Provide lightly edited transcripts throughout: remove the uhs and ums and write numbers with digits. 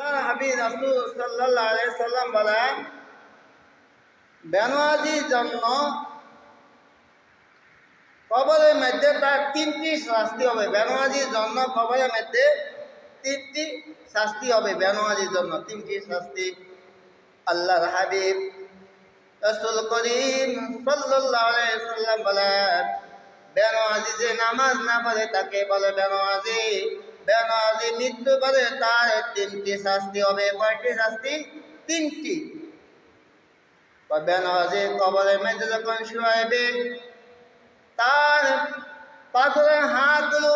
আল্লাহর হাবিব রাসূল সাল্লাল্লাহু আলাইহি সাল্লাম বলেন, বেনামাজির জন্য কবরের মধ্যে তার তিনটি শাস্তি হবে। বেনামাজির জন্য কবরের মধ্যে তিনটি শাস্তি হবে। বেনামাজির জন্য তিনটি শাস্তি। আল্লাহর হাবিব রাসূল করিম সাল্লাল্লাহু আলাইহি সাল্লাম বলেন, বেনামাজি যে নামাজ না পড়ে তাকে বলে বেনামাজি। বেনামাজি মৃত্যু করে তার তিনটি শাস্তি হবে। কয়টি শাস্তি? তিনটি। বেনামাজি কবরের মধ্যে যখন শুয়াইবে, তার পাথরের হাতগুলো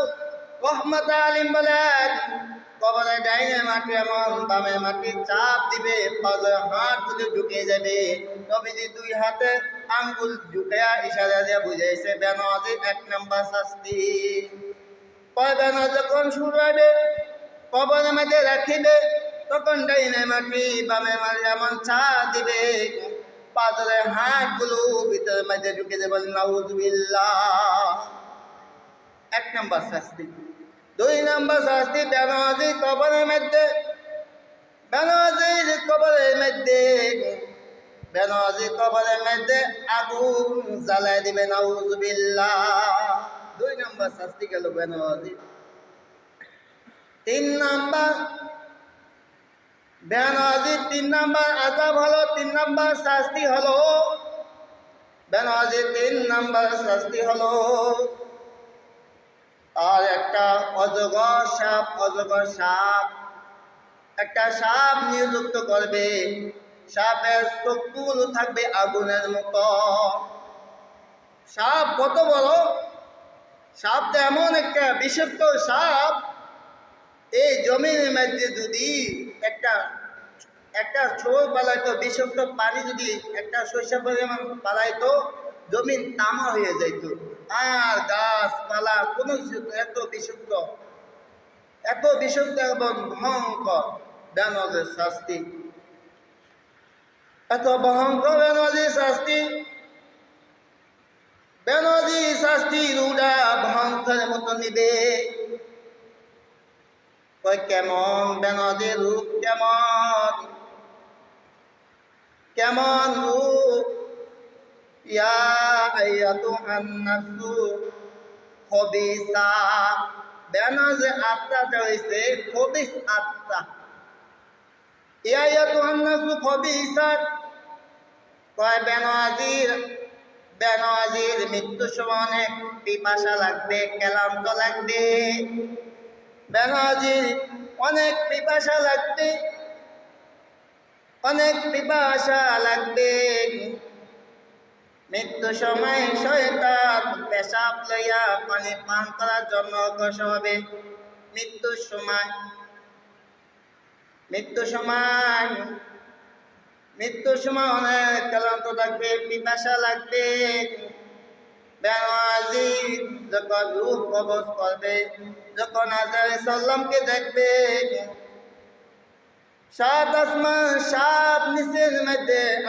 রহমত আলিম বলেন, কবরের ডাইনে মাটি এমন বামে মাটি চাপ দিবে, পাথরের হাতগুলো ঢুকে যাবে। নবীজি দুই হাতে আঙ্গুল ঢুকিয়া ইশারা দিয়ে বুঝাইছে বেনামাজি এক নম্বর শাস্তি। কয় বেনামাজি যখন শুরু হবে, কবরের মধ্যে রাখিবে, তখন ডাইনে মাটি বামে মাটি এমন চাপ দিবে, পাথরের হাতগুলো ভিতরের মধ্যে ঢুকে যাবে। নাউযুবিল্লাহ। এক নম্বর শাস্তি। দুই নম্বর শাস্তি, বেনামাজির কবরের মধ্যে আগুন জ্বালাই দিবে। নাউযুবিল্লাহ। দুই নম্বর শাস্তি গেল বেনামাজি। তিন নম্বর বেনামাজির তিন নম্বর আযাব হলো, তিন নম্বর শাস্তি হলো, বেনামাজির তিন নম্বর শাস্তি হলো, আর একটা অজগর সাপ একটা সাপ নিযুক্ত করবে। সাপের চোখগুলো থাকবে আগুনের মতো। সাপ কত বড়! সাপটা এমন একটা বিষাক্ত সাপ, এই জমিনের মধ্যে যদি একটা ছোট পালাইতো, বিষাক্ত পানি যদি একটা শস্য পরিমাণ পালাইতো, জমিন তামা হয়ে যাইত। আর গাছপালা কোনো কিছু এত বিষাক্ত এবং ভয়ঙ্কর বেনামাজির শাস্তি। এত ভয়ঙ্কর বেনামাজির শাস্তি। বেনামাজির শাস্তি রুডা ভয়ঙ্করের মতো নিবে। কেমন বেনামাজির রূপ, কেমন রূপ? ইয়া আইয়াতুহান নাফসু খবিসা। বেনামাজির আত্মাটা হইছে খবিস আত্মা। ইয়া আইয়াতুহান নাফসু খবিসা। কয় বেনামাজির মৃত্যুর সময় অনেক পিপাসা লাগবে, ক্লান্ত লাগবে। বেনামাজির অনেক পিপাসা লাগবে। মৃত্যুর সময় শয়তান পেশাব লইয়া পানি পান করার জন্য অগ্রসর হবে। মৃত্যুর সময় অনেক ক্লান্ত লাগবে, পিপাসা লাগবে। বেনামাজি যখন রূহ কবজ করবে, যখন আজরাইল সাল্লামকে দেখবে,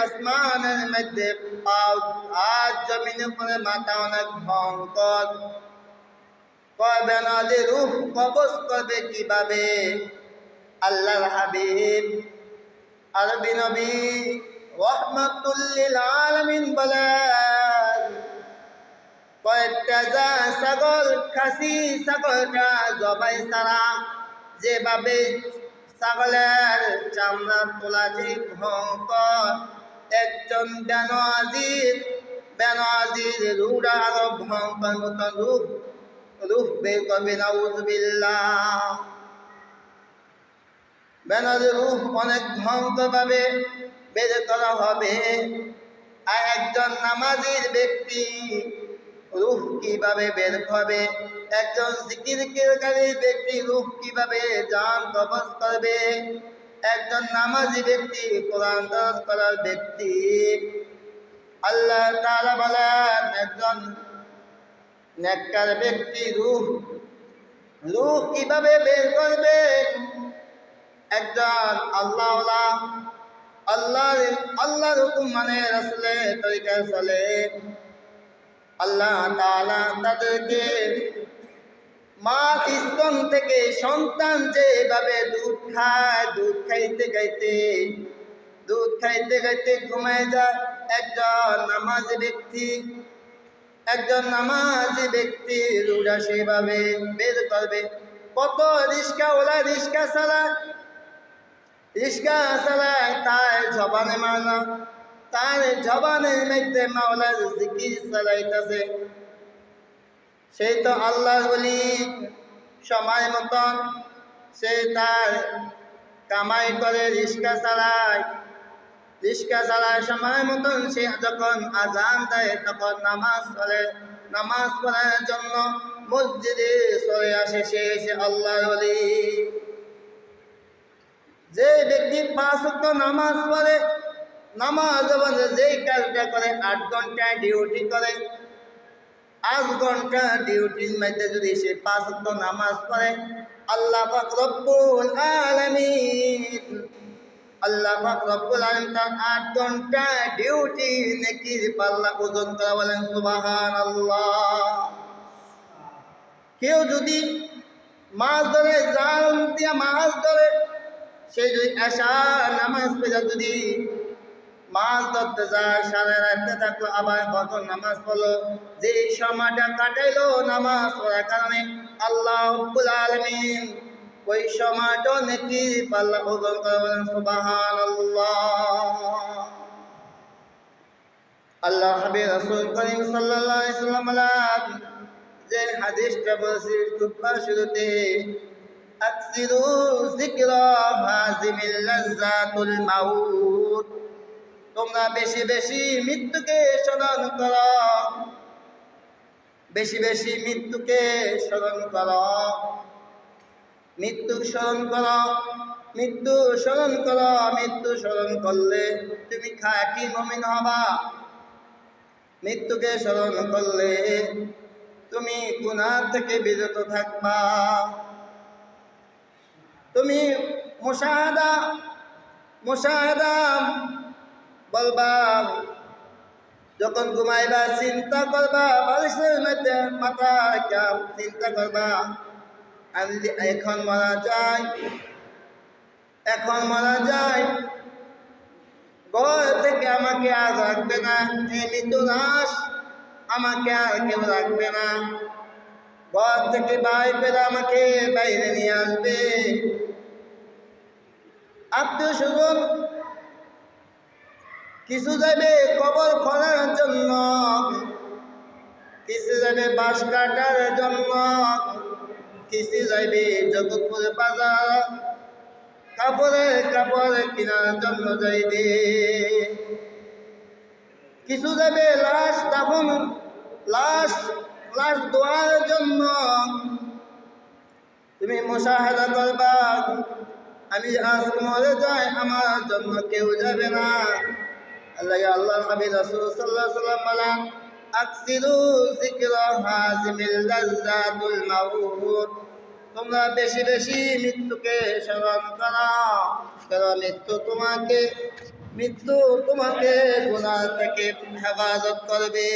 আসমানের মধ্যে পাও, আর জমিনের উপরে মাথা অনেক ভয়ঙ্কর। বেনামাজি রূহ কবজ করবে কিভাবে? আল্লাহর হাবিব আরবি নবী রাহমাতুল লিল আলামিন বলেন, কয়েকটা ছাগল, খাসি ছাগলটা জবাই ছাড়া যেভাবে ছাগলের চামড়া তোলা যে ভয়ঙ্কর, একজন বেনামাজির রূহটা আরো ভয়ঙ্কর মতো রূহ বের করবে। নাউযুবিল্লাহ। বেনামাজির রূহ অনেক ভয়ঙ্কর ভাবে বের করা হবে। আর একজন নামাজির ব্যক্তি রূহ কিভাবে বের হবে? একজন জিকিরকারী ব্যক্তি রূহ কিভাবে জান কবজ করবে? একজন নামাজি ব্যক্তি, কোরআন তেলাওয়াত করার ব্যক্তি, আল্লাহ তাআলা বলেন, একজন নেককার ব্যক্তি রূহ কিভাবে বের করবে? একজন আল্লাহর হুকুম মানে, রাসূলের তরিকায় চলে, আল্লাহ তাআলা তাদেরকে মার স্তন থেকে সন্তান যেভাবে দুধ খায়, দুধ খাইতে খাইতে ঘুমায় যায় একজন নামাজি ব্যক্তি রুডা সেভাবে বের করবে। কত রিস্কাওয়ালা রিস্কা চালায় তার জবানে মানা, তার জবানের মধ্যে মাওলার জিকির চালাইতেছে। সেই তো আল্লাহর ওলি, সময় মতন সে তার কামাই করে রিস্কা চালায় সময় মতন সে যখন আজান দেয় তখন নামাজ পড়ার জন্য মসজিদে চলে আসে। সে আল্লাহর ওলি। যে ব্যক্তি 5 ওয়াক্ত নামাজ পড়ে, নামাজ যেই কাজটা করে 8 ঘন্টা ডিউটি করে, 8 ঘন্টা ডিউটির মধ্যে যদি সে 5 ওয়াক্ত নামাজ পড়ে, আল্লাহ পাক রব্বুল আলামিন তার 8 ঘন্টা ডিউটি নেকির পাল্লা ওজন করা। বলেন সুবহানাল্লাহ। কেউ যদি মাছ ধরে, জাল দিয়া মাছ ধরে, সে যদি এশা নামাজ পড়ে যদি মাছ ধরতে যায়, সারা রাতে থাকলো, আবার কখন নামাজ পড়লো, যে সময়টা কাটাইলো নামাজ পড়ার কারণে, আল্লাহ রাব্বুল আলামিন ওই সময়টা নেকি পাল্লা ওজন করে। বলেন সুবহানাল্লাহ। আল্লাহ হাবিব রাসূল করিম সাল্লাল্লাহু আলাইহি ওয়াসাল্লাম যে হাদিসটা বলেছে খুতবার শুরুতে, আকসিরু যিকরা হাযিমিল লাযযাতুল মাউত, তোমরা বেশি বেশি মৃত্যুকে স্মরণ করো, বেশি বেশি মৃত্যুকে স্মরণ করো, মৃত্যু স্মরণ করলে তুমি খাঁটি মুমিন হবা। মৃত্যুকে স্মরণ করলে তুমি গুনাহ থেকে বিরত থাকবা। তুমি মুশাহাদা বলবা, যখন ঘুমাইবা চিন্তা করবা, বালিশের মধ্যে মাথা রেখে চিন্তা করবা, আমি এখন মারা যায়, ঘর থেকে আমাকে আর রাখবে না, এই মৃত্যু নাশ, আমাকে আর কেউ রাখবে না, ঘর থেকে বাইরে আমাকে বাইরে নিয়ে আসবে। আত্মীয় স্বজন কিছু যাবে কবর খোঁড়ার জন্য, কিছু যাবে বাঁশ কাটার জন্য, কিছু যাবে জগৎপুর বাজার কাপড় কেনার জন্য যাইবে, কিছু যাবে লাশ দোয়ার জন্য। তুমি মুশাহাদা করবা, আমি আজ মরে যাই, আমার জন্য কেউ যাবে না। আল্লাহ হাবিব রাসূল সাল্লাল্লাহু আলাইহি ওয়াসাল্লাম বলেন, আকসিরু যিকরা হাযিমিল লাযযাতুল মাউত, তোমরা বেশি বেশি মৃত্যুকে স্মরণ করো, কারণ মৃত্যু তোমাকে গুনাহ থেকে হেফাজত করবে।